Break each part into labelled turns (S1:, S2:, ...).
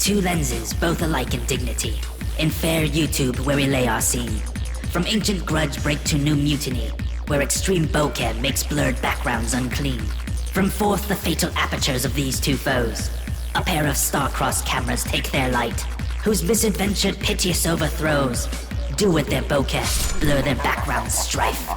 S1: Two lenses, both alike in dignity. In fair YouTube, where we lay our scene. From ancient grudge break to new mutiny, where extreme bokeh makes blurred backgrounds unclean. From forth the fatal apertures of these two foes, a pair of star-crossed cameras take their light, whose misadventured piteous overthrows do with their bokeh, blur their background strife.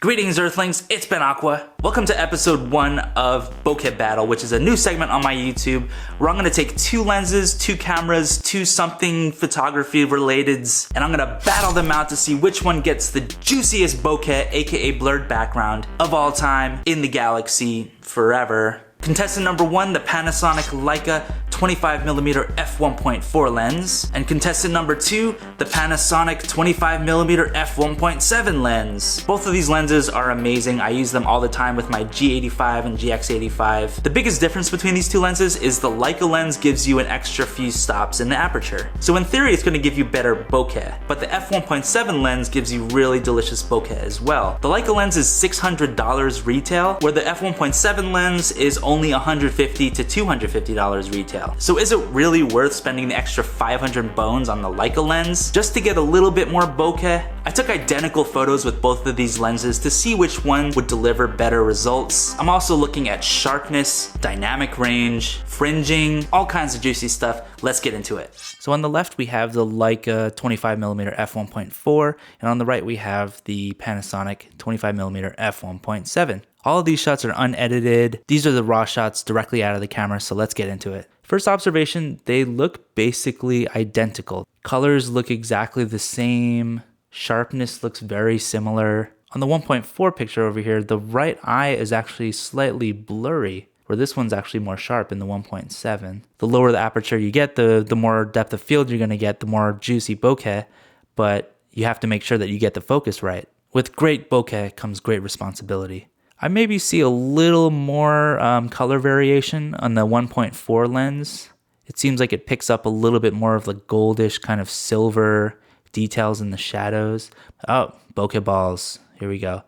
S2: Greetings Earthlings, it's been Aqua. Welcome to episode 1 of BOKEH Battle, which is a new segment on my YouTube where I'm going to take two lenses, two cameras, two something photography relateds, and I'm going to battle them out to see which one gets the juiciest bokeh, aka blurred background, of all time in the galaxy forever. Contestant number 1, the Panasonic Leica 25mm f1.4 lens, and contestant number 2, the Panasonic 25mm f1.7 lens. Both of these lenses are amazing. I use them all the time with my G85 and GX85. The biggest difference between these two lenses is the Leica lens gives you an extra few stops in the aperture. So in theory, it's going to give you better bokeh, but the f1.7 lens gives you really delicious bokeh as well. The Leica lens is $600 retail, where the f1.7 lens is only $150 to $250 retail. So is it really worth spending the extra 500 bones on the Leica lens just to get a little bit more bokeh? I took identical photos with both of these lenses to see which one would deliver better results. I'm also looking at sharpness, dynamic range, fringing, all kinds of juicy stuff. Let's get into it. So on the left we have the Leica 25mm f1.4, and on the right we have the Panasonic 25mm f1.7. All of these shots are unedited. These are the raw shots directly out of the camera, so let's get into it. First observation, they look basically identical. Colors look exactly the same. Sharpness looks very similar. On the 1.4 picture over here, the right eye is actually slightly blurry, where this one's actually more sharp in the 1.7. The lower the aperture you get, the more depth of field you're gonna get, the more juicy bokeh, but you have to make sure that you get the focus right. With great bokeh comes great responsibility. I maybe see a little more color variation on the 1.4 lens. It seems like it picks up a little bit more of the goldish kind of silver details in the shadows. Oh, bokeh balls. Here we go.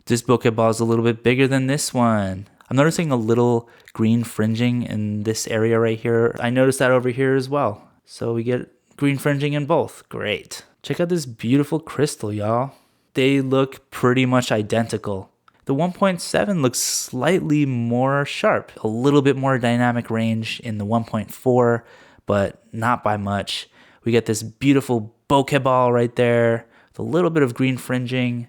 S2: This bokeh ball is a little bit bigger than this one. I'm noticing a little green fringing in this area right here. I noticed that over here as well. So we get green fringing in both. Great. Check out this beautiful crystal, y'all. They look pretty much identical. The 1.7 looks slightly more sharp, a little bit more dynamic range in the 1.4, but not by much. We get this beautiful bokeh ball right there, with a little bit of green fringing.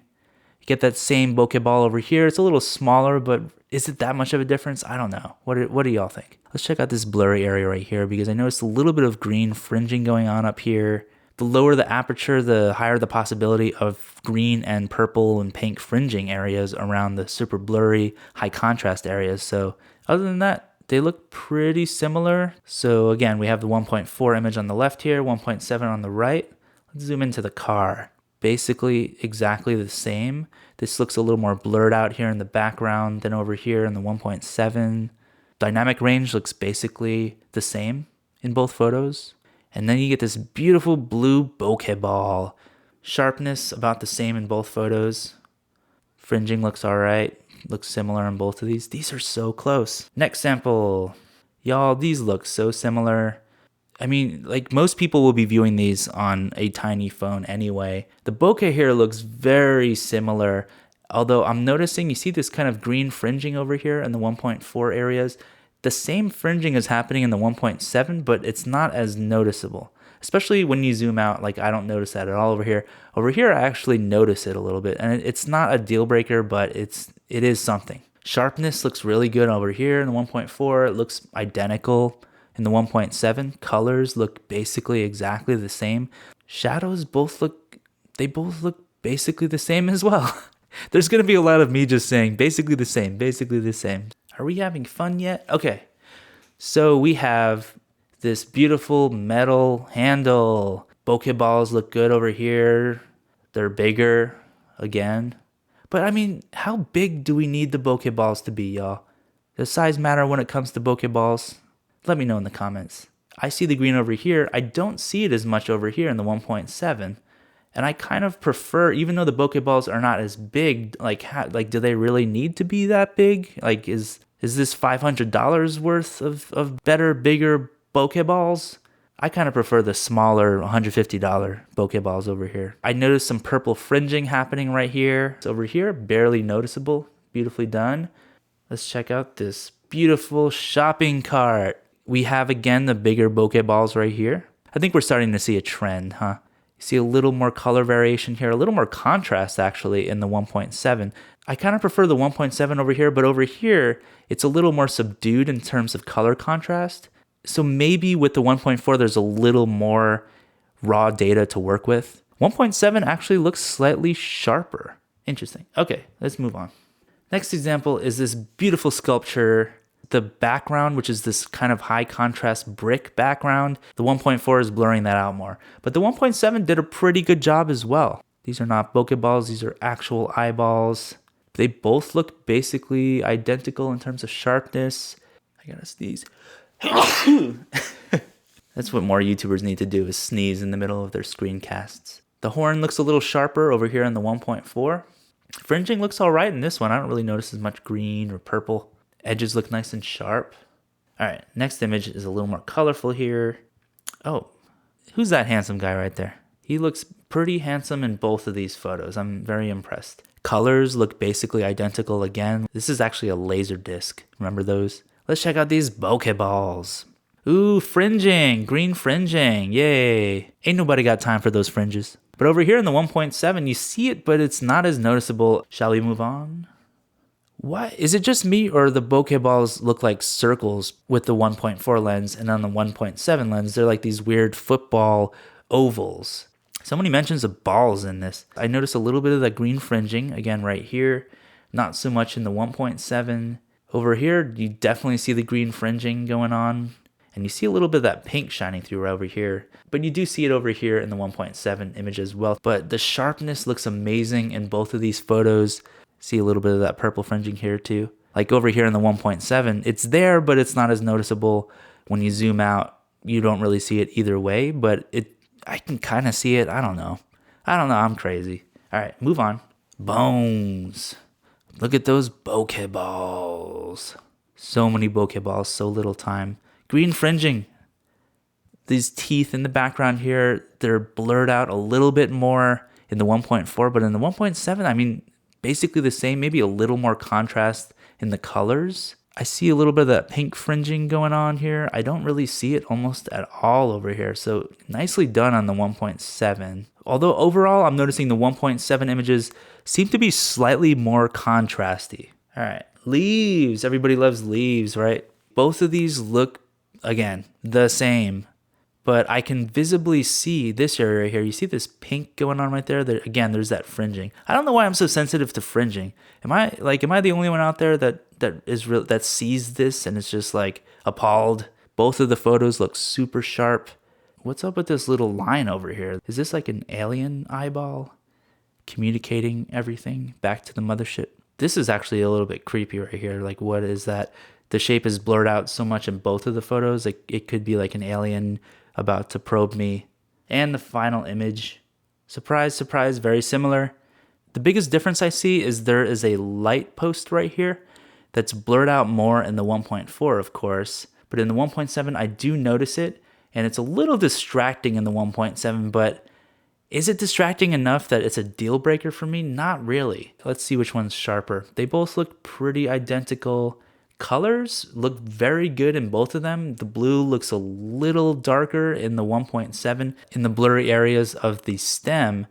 S2: You get that same bokeh ball over here. It's a little smaller, but is it that much of a difference? I don't know. What do y'all think? Let's check out this blurry area right here, because I noticed a little bit of green fringing going on up here. The lower the aperture, the higher the possibility of green and purple and pink fringing areas around the super blurry, high contrast areas. So other than that, they look pretty similar. So again, we have the 1.4 image on the left here, 1.7 on the right. Let's zoom into the car. Basically exactly the same. This looks a little more blurred out here in the background than over here in the 1.7. Dynamic range looks basically the same in both photos. And then you get this beautiful blue bokeh ball. Sharpness about the same in both photos. Fringing looks alright. Looks similar in both of these. These are so close. Next sample. Y'all, these look so similar. I mean, like most people will be viewing these on a tiny phone anyway. The bokeh here looks very similar. Although I'm noticing, you see this kind of green fringing over here in the 1.4 areas. The same fringing is happening in the 1.7, but it's not as noticeable. Especially when you zoom out, like I don't notice that at all over here. Over here, I actually notice it a little bit. And it's not a deal breaker, but it is something. Sharpness looks really good over here in the 1.4. It looks identical in the 1.7. Colors look basically exactly the same. Shadows both look basically the same as well. There's going to be a lot of me just saying basically the same, basically the same. Are we having fun yet? Okay, so we have this beautiful metal handle. Bokeh balls look good over here. They're bigger again. But I mean, how big do we need the bokeh balls to be, y'all? Does size matter when it comes to bokeh balls? Let me know in the comments. I see the green over here. I don't see it as much over here in the 1.7. And I kind of prefer, even though the bokeh balls are not as big, like do they really need to be that big? Like is this $500 worth of better, bigger bokeh balls? I kind of prefer the smaller $150 bokeh balls over here. I noticed some purple fringing happening right here. It's over here, barely noticeable, beautifully done. Let's check out this beautiful shopping cart. We have, again, the bigger bokeh balls right here. I think we're starting to see a trend, huh? You see a little more color variation here, a little more contrast, actually, in the 1.7. I kind of prefer the 1.7 over here, but over here, it's a little more subdued in terms of color contrast. So maybe with the 1.4, there's a little more raw data to work with. 1.7 actually looks slightly sharper. Interesting. Okay, let's move on. Next example is this beautiful sculpture. The background, which is this kind of high contrast brick background, the 1.4 is blurring that out more. But the 1.7 did a pretty good job as well. These are not bokeh balls, these are actual eyeballs. They both look basically identical in terms of sharpness. I gotta sneeze. That's what more YouTubers need to do, is sneeze in the middle of their screencasts. The horn looks a little sharper over here in the 1.4. Fringing looks all right in this one. I don't really notice as much green or purple. Edges look nice and sharp. All right, next image is a little more colorful here. Oh, who's that handsome guy right there? He looks pretty handsome in both of these photos. I'm very impressed. Colors look basically identical again. This is actually a laser disc. Remember those? Let's check out these bokeh balls. Ooh, fringing, green fringing, yay. Ain't nobody got time for those fringes. But over here in the 1.7, you see it, but it's not as noticeable. Shall we move on? What? Is it just me, or the bokeh balls look like circles with the 1.4 lens, and on the 1.7 lens, they're like these weird football ovals. Somebody mentions the balls in this. I noticed a little bit of that green fringing, again, right here. Not so much in the 1.7. Over here, you definitely see the green fringing going on. And you see a little bit of that pink shining through right over here. But you do see it over here in the 1.7 image as well. But the sharpness looks amazing in both of these photos. See a little bit of that purple fringing here too. Like over here in the 1.7, it's there, but it's not as noticeable. When you zoom out, you don't really see it either way, but I can kind of see it. I don't know. I'm crazy. All right, move on. Bones. Look at those bokeh balls. So many bokeh balls, so little time. Green fringing. These teeth in the background here, they're blurred out a little bit more in the 1.4, but in the 1.7, I mean, basically the same, maybe a little more contrast in the colors. I see a little bit of that pink fringing going on here. I don't really see it almost at all over here. So nicely done on the 1.7. Although overall, I'm noticing the 1.7 images seem to be slightly more contrasty. All right, leaves. Everybody loves leaves, right? Both of these look, again, the same. But I can visibly see this area right here. You see this pink going on right there? Again, there's that fringing. I don't know why I'm so sensitive to fringing. Am I the only one out there that sees this and is just like appalled? Both of the photos look super sharp. What's up with this little line over here? Is this like an alien eyeball communicating everything back to the mothership? This is actually a little bit creepy right here. Like, what is that? The shape is blurred out so much in both of the photos. Like, it could be like an alien about to probe me. And the final image, surprise, surprise, very similar. The biggest difference I see is there is a light post right here that's blurred out more in the 1.4, of course, but in the 1.7 I do notice it, and it's a little distracting in the 1.7, but is it distracting enough that it's a deal breaker for me? Not really. Let's see which one's sharper. They both look pretty identical. Colors look very good in both of them. The blue looks a little darker in the 1.7. In the blurry areas of the stem,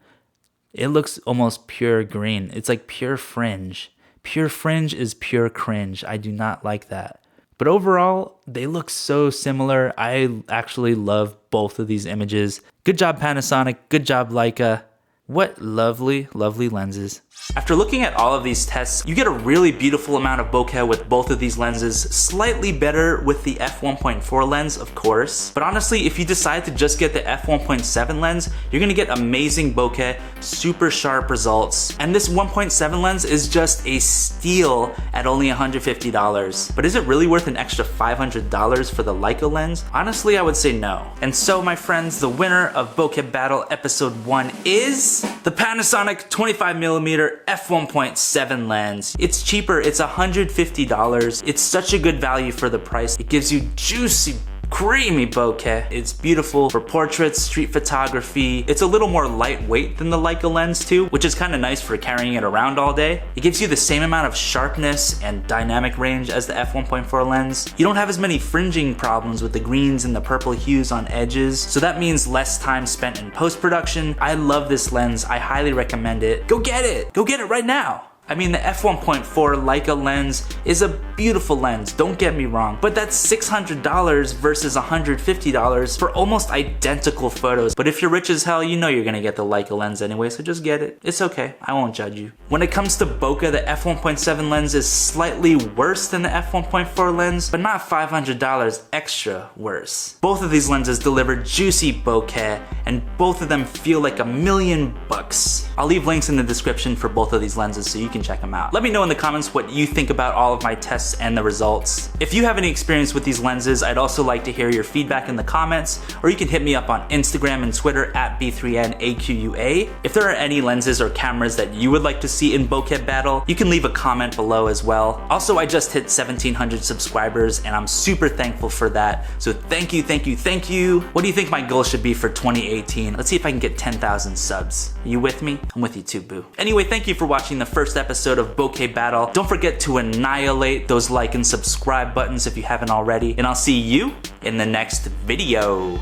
S2: it looks almost pure green. It's like pure fringe. Pure fringe is pure cringe. I do not like that. But overall, they look so similar. I actually love both of these images. Good job, Panasonic. Good job, Leica. What lovely, lovely lenses. After looking at all of these tests, you get a really beautiful amount of bokeh with both of these lenses, slightly better with the f1.4 lens, of course. But honestly, if you decide to just get the f1.7 lens, you're gonna get amazing bokeh, super sharp results. And this 1.7 lens is just a steal at only $150. But is it really worth an extra $500 for the Leica lens? Honestly, I would say no. And so, my friends, the winner of Bokeh Battle Episode 1 is is the Panasonic 25mm f1.7 lens. It's cheaper, it's $150. It's such a good value for the price. It gives you juicy, creamy bokeh. It's beautiful for portraits, street photography. It's a little more lightweight than the Leica lens too, which is kind of nice for carrying it around all day. It gives you the same amount of sharpness and dynamic range as the f1.4 lens. You don't have as many fringing problems with the greens and the purple hues on edges, so that means less time spent in post-production. I love this lens. I highly recommend it. Go get it! Go get it right now! I mean, the f1.4 Leica lens is a beautiful lens, don't get me wrong, but that's $600 versus $150 for almost identical photos. But if you're rich as hell, you know you're gonna get the Leica lens anyway, so just get it. It's okay, I won't judge you. When it comes to bokeh, the f1.7 lens is slightly worse than the f1.4 lens, but not $500 extra worse. Both of these lenses deliver juicy bokeh, and both of them feel like $1,000,000. I'll leave links in the description for both of these lenses so you can check them out. Let me know in the comments what you think about all of my tests and the results. If you have any experience with these lenses, I'd also like to hear your feedback in the comments, or you can hit me up on Instagram and Twitter at B3NAQUA. If there are any lenses or cameras that you would like to see in Bokeh Battle, you can leave a comment below as well. Also, I just hit 1,700 subscribers and I'm super thankful for that. So thank you, thank you, thank you. What do you think my goal should be for 2018? Let's see if I can get 10,000 subs. Are you with me? I'm with you too, boo. Anyway, thank you for watching the first episode of Bokeh Battle. Don't forget to annihilate those like and subscribe buttons if you haven't already, and I'll see you in the next video.